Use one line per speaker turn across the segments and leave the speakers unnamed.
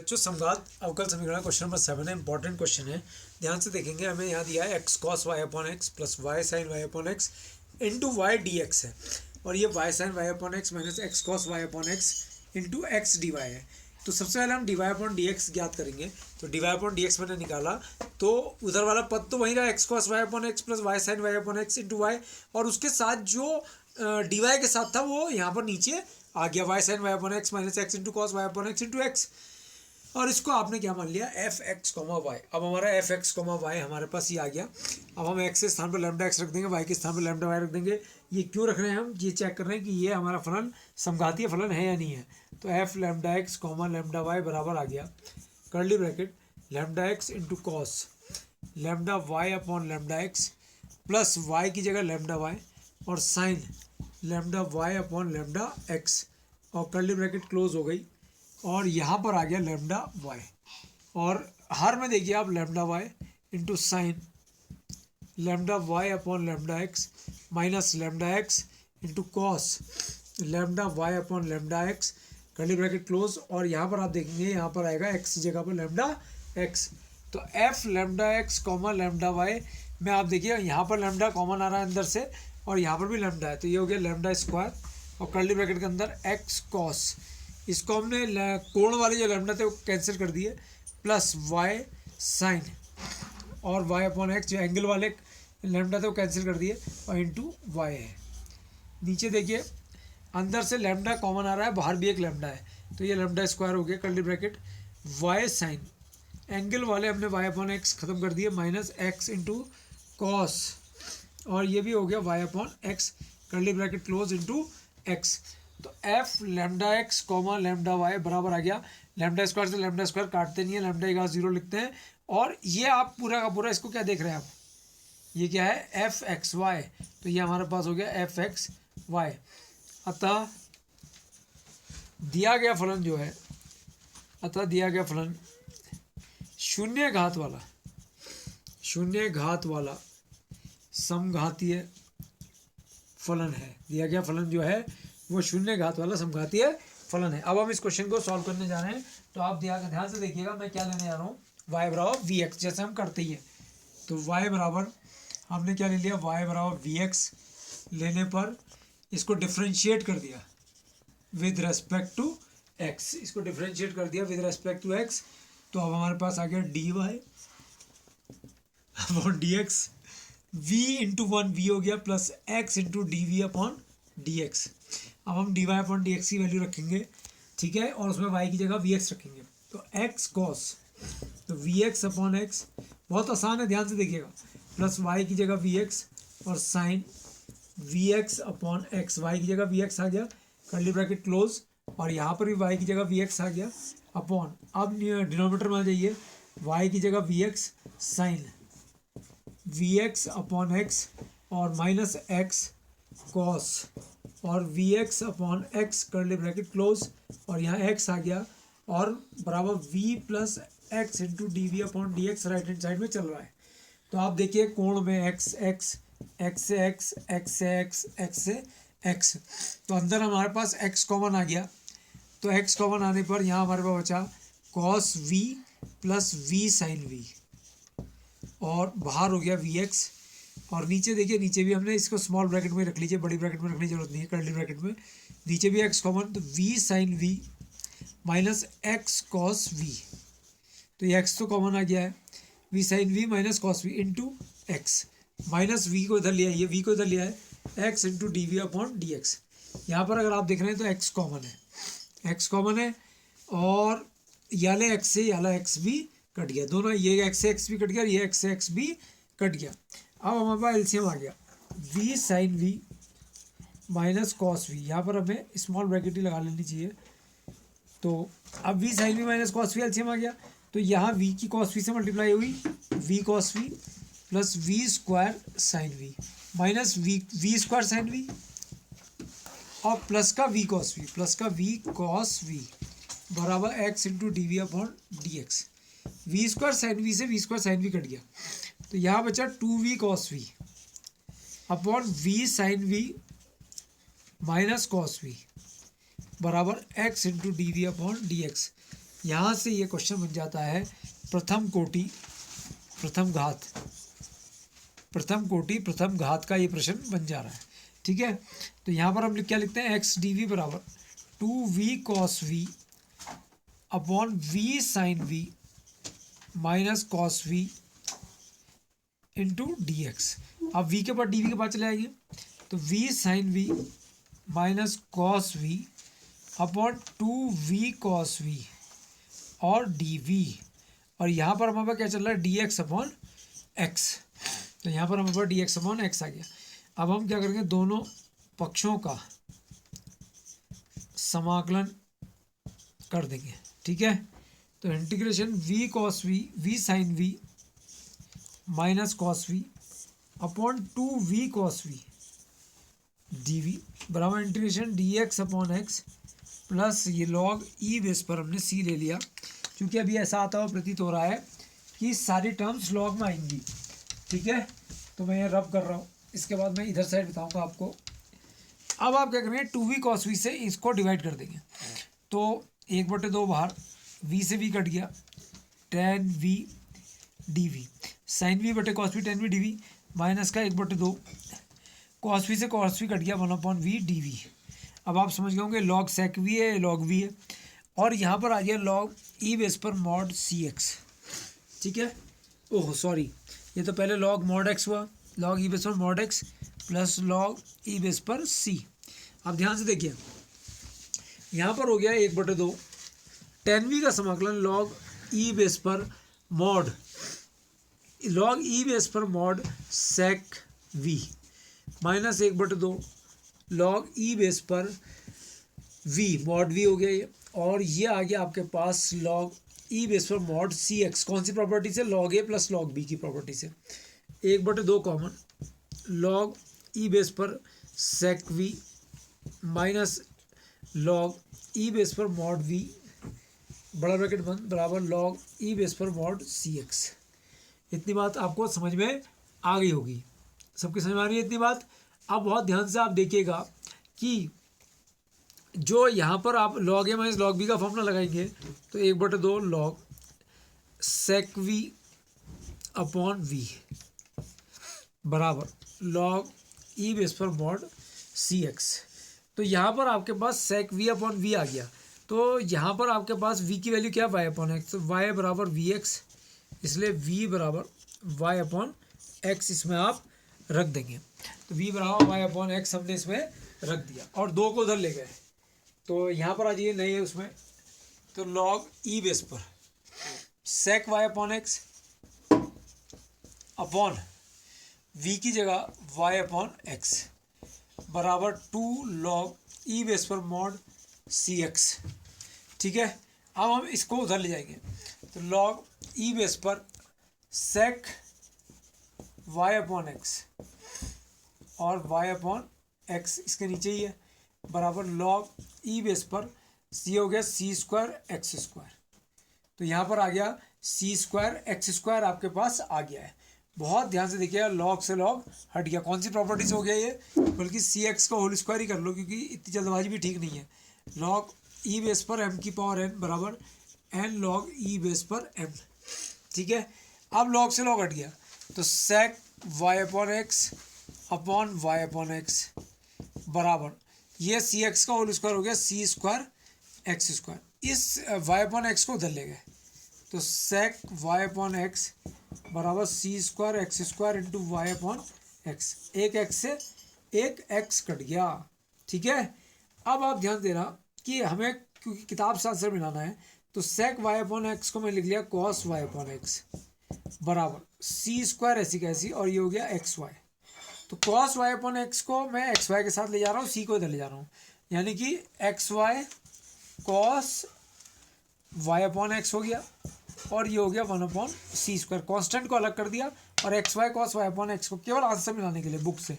बच्चों समघात अवकल समीकरण क्वेश्चन नंबर 7 है, इंपॉर्टेंट क्वेश्चन है। ध्यान से देखेंगे, हमें यहाँ दिया है x cos y upon x plus y sine y upon x into y d x है, और ये y sine y upon x minus x cos y upon x into x d y है। तो सबसे पहले हम d y upon D x ज्ञात करेंगे। तो d y upon D x मैंने निकाला, तो उधर वाला पद तो वही रहा, x cos y upon x plus y sine y upon x into y, और उसके साथ जो डी वाई के साथ था वो यहाँ पर नीचे आ गया, y sine y upon x minus x into cos y upon x into x, और इसको आपने क्या मान लिया, एफ एक्स कॉमा वाई। अब हमारा एफ एक्स कॉमा वाई हमारे पास ये आ गया। अब हम एक्स के स्थान पर लैम्डा एक्स रख देंगे, वाई के स्थान पर लैम्डा वाई रख देंगे। ये क्यों रख रहे हैं, हम ये चेक कर रहे हैं कि ये हमारा फलन समघातीय फलन है या नहीं है। तो F lambda x comma lambda Y बराबर आ गया curly bracket lambda x into cos lambda y upon lambda x plus y की जगह लैम्डा वाई और sine lambda y upon lambda x, और कर्ली ब्रैकेट क्लोज हो गई, और यहाँ पर आ गया लैम्डा वाई, और हर में देखिए आप lambda y into sine lambda y upon lambda x minus lambda x into cos lambda y upon lambda x curly bracket close, और यहाँ पर आप देखेंगे यहाँ पर आएगा एक्स की जगह पर लैम्डा एक्स। तो F lambda x comma lambda y में आप देखिए यहाँ पर लैम्डा कॉमन आ रहा है अंदर से, और यहाँ पर भी लैम्डा है, तो ये हो गया लैम्डा स्क्वायर, और कर्ली ब्रैकेट के अंदर एक्स कॉस, इसको हमने कोण वाले जो लैम्डा थे वो कैंसिल कर दिए, प्लस वाई साइन और वाई अपॉन एक्स जो एंगल वाले लैम्डा थे वो कैंसिल कर दिए, और इंटू वाई है। नीचे देखिए अंदर से लैम्डा कॉमन आ रहा है, बाहर भी एक लैम्डा है, तो ये लैम्डा स्क्वायर हो गया curly bracket y sine angle वाले हमने वाई अपॉन एक्स खत्म कर दिए माइनस एक्स इंटू कॉस, और ये भी हो गया Y upon x curly bracket close into X. तो F lambda x comma lambda Y बराबर आ गया, लैम्डा स्क्वायर से लैम्डा स्क्वायर काटते नहीं है, लैम्डा का 0 लिखते हैं, और ये आप पूरा का पूरा इसको क्या देख रहे हैं आप, ये क्या है एफ एक्स वाई, तो ये हमारे पास हो गया एफ एक्स वाई। अतः दिया गया फलन जो है, दिया गया फलन शून्य घात वाला समघातीय फलन है। दिया गया फलन जो है वो शून्य घात वाला समघातीय फलन है। अब हम इस क्वेश्चन को सॉल्व करने जा रहे हैं, तो आप ध्यान से देखिएगा, मैं क्या लेने जा रहा हूँ, y बराबर वी एक्स, जैसे हम करते ही हैं। तो y बराबर हमने क्या ले लिया, y बराबर वी एक्स लेने पर इसको डिफ्रेंशिएट कर दिया विद रेस्पेक्ट टू x, इसको डिफ्रेंशिएट कर दिया विद रेस्पेक्ट टू x, तो अब हमारे पास आ गया d y upon D x, v into 1 v हो गया plus x into D we upon D x. अब हम d y upon D x की वैल्यू रखेंगे, ठीक है, और उसमें y की जगह वी एक्स रखेंगे, तो x कॉस, तो वी एक्स अपॉन एक्स बहुत आसान है, ध्यान से देखिएगा, प्लस y की जगह वी एक्स और sine v x upon x, y की जगह वी एक्स आ गया कर्ली ब्रैकेट क्लोज, और यहाँ पर भी y की जगह वी एक्स आ गया अपॉन, अब डिनोमिनेटर में आ जाइए, y की जगह v x sine v x upon x और माइनस एक्स कॉस और v x upon x curly bracket close, और यहाँ x आ गया, और बराबर v plus x into D we upon D x right hand side में चल रहा है। तो आप देखिए कोण में x x x से x x से x x से x, तो अंदर हमारे पास x कॉमन आ गया, तो x कॉमन आने पर यहाँ हमारे पास बचा cos v plus v sine v, और बाहर हो गया वी एक्स, और नीचे देखिए, नीचे भी हमने इसको स्मॉल ब्रैकेट में रख लीजिए, बड़ी ब्रैकेट में रखने की जरूरत नहीं है, कर्ली ब्रैकेट में नीचे भी एक्स कॉमन, तो v sine v minus x cos v, तो ये x तो कॉमन आ गया है, v sine v minus cos v into x, minus v को इधर लिया है, ये v को इधर लिया है, x into D we upon D x. यहाँ पर अगर आप देख रहे हैं तो x कॉमन है, और याले x से याला x भी कट गया, दोनों ये x से x भी कट गया, ये x से x भी कट गया। अब हमारे पास एलसीएम आ गया, v sine v minus cos v, यहाँ पर हमें स्मॉल ब्रैकेट ही लगा लेनी चाहिए, तो अब v sine v minus cos v LCM आ गया, तो यहाँ v की कॉस v से मल्टीप्लाई हुई v cos v plus v square sine v minus v square sine v और प्लस का v कॉस v बराबर x into D we upon D X. V square sine V से V square sine V cut गया, तो यहाँ बचा 2v cos V upon v sine V minus cos v बराबर x into D we upon D x. यहाँ से ये question बन जाता है प्रथम कोटि प्रथम घात का ये प्रश्न बन जा रहा है। ठीक है, तो यहाँ पर हम क्या लिखते हैं, एक्स डी वी बराबर 2v cos v upon v sin v minus cos v into D x. अब v के बाद डी वी के बाद चले आएंगे, तो v sin v minus cos v upon 2v cos v और dv, और यहाँ पर हमारे पास क्या चल रहा है, dx अपॉन x। तो यहाँ पर हमारे पास dx अपॉन x आ गया। अब हम क्या करेंगे, दोनों पक्षों का समाकलन कर देंगे। ठीक है, तो integration v cos v v sin v minus cos v upon 2v cos v dv बराबर integration dx upon x plus ये लॉग ई बेस पर हमने c ले लिया, क्योंकि अभी ऐसा आता हुआ प्रतीत हो रहा है कि सारी टर्म्स लॉग में आएंगी। ठीक है, तो मैं ये रब कर रहा हूँ, इसके बाद मैं इधर साइड बताऊँगा आपको। अब आप क्या करेंगे, 2v cos v से इसको डिवाइड कर देंगे, तो 1/2 बाहर, v से v कट गया, tan v dv sin v बटे cos v tan v dv minus का 1/2 cos v से cos v कट गया 1/v dv। अब आप समझ गए होंगे लॉग sec v है, लॉग v है, और यहाँ पर आ गया लॉग ई बेस पर मॉड सी एक्स। ठीक है, ओह सॉरी, ये तो पहले लॉग मॉड एक्स हुआ, लॉग ई बेस पर मॉड एक्स प्लस लॉग ई बेस पर सी। अब ध्यान से देखिए, यहाँ पर हो गया 1/2 tan v का समाकलन लॉग ई बेस पर mod sec v minus 1/2 log ई बेस पर v मॉड v हो गया ये, और ये आ गया आपके पास लॉग ई बेस पर मॉड सी एक्स। कौन सी प्रॉपर्टी से, log A plus log B की प्रॉपर्टी से। 1/2 कॉमन, लॉग ई बेस पर सेक वी माइनस लॉग ई बेस पर मॉड वी बड़ा ब्रैकेट बंद बराबर लॉग ई बेस पर मॉड सी एक्स। इतनी बात आपको समझ में आ गई होगी, सबकी समझ में आ रही है इतनी बात। अब बहुत ध्यान से आप देखिएगा कि जो यहाँ पर आप log a minus log b का फॉर्मूला लगाएंगे, तो 1/2 log sec v upon v बराबर लॉग ई बेस पर मॉड सी एक्स। तो यहाँ पर आपके पास सेक वी अपॉन वी आ गया, तो यहाँ पर आपके पास वी की वैल्यू क्या है, वाई अपॉन एक्स, तो वाई बराबर वी एक्स, इसलिए वी बराबर वाई अपॉन एक्स इसमें आप रख देंगे। तो वी बराबर वाई अपॉन एक्स हमने इसमें रख दिया, और 2 को उधर ले गए, तो यहाँ पर आ जाइए नहीं है उसमें, तो लॉग ई बेस पर sec y upon x upon v की जगह वाई अपॉन एक्स बराबर 2 लॉग ई बेस पर मॉड सी एक्स। ठीक है, अब हम इसको उधर ले जाएंगे, तो लॉग ई बेस पर सेक वाई अपॉन एक्स और वाई अपॉन एक्स इसके नीचे ही है बराबर लॉग ई बेस पर सी हो गया सी स्क्वायर एक्स स्क्वायर। तो यहाँ पर आ गया सी स्क्वायर एक्स स्क्वायर आपके पास आ गया है। बहुत ध्यान से देखिएगा, लॉग से लॉग हट गया। कौन सी प्रॉपर्टी से हो गया ये, बल्कि सी एक्स का होल स्क्वायर ही कर लो, क्योंकि इतनी जल्दबाजी भी ठीक नहीं है। लॉग ई बेस पर एम की पावर एन बराबर एन लॉग ई बेस पर एम। ठीक है, अब लॉग से लॉग हट गया, तो sec y upon x upon y upon x बराबर ये सी एक्स का होल स्क्वायर हो गया सी स्क्वायर एक्स स्क्वायर। इस वाई अपॉन एक्स को उधर ले गए, तो सेक वाई अपॉन एक्स बराबर C square x square into Y upon X. एक एक्स से एक एक्स कट गया। ठीक है, अब आप ध्यान देना कि हमें क्योंकि किताब से आंसर मिलाना है, तो सेक वाई अपॉन एक्स को मैं लिख लिया कॉस वाई अपॉन एक्स बराबर सी स्क्वायर ऐसी कैसी, और ये हो गया एक्स वाई। तो कॉस वाई अपॉन एक्स को मैं एक्स वाई के साथ ले जा रहा हूँ, सी को इधर ले जा रहा हूँ, यानी कि x y cos y upon x हो गया, और ये हो गया 1 सी स्क्वायर। कॉन्स्टेंट को अलग कर दिया, और x y cos y upon x को केवल आंसर मिलाने के लिए बुक से,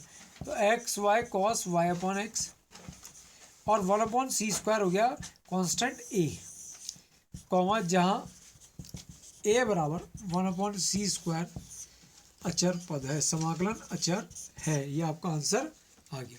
तो x y cos y upon x और 1 सी स्क्वायर हो गया कॉन्स्टेंट ए, कॉमा जहाँ ए बराबर 1 सी स्क्वायर अचर पद है, समाकलन अचर है। ये आपका आंसर आ गया।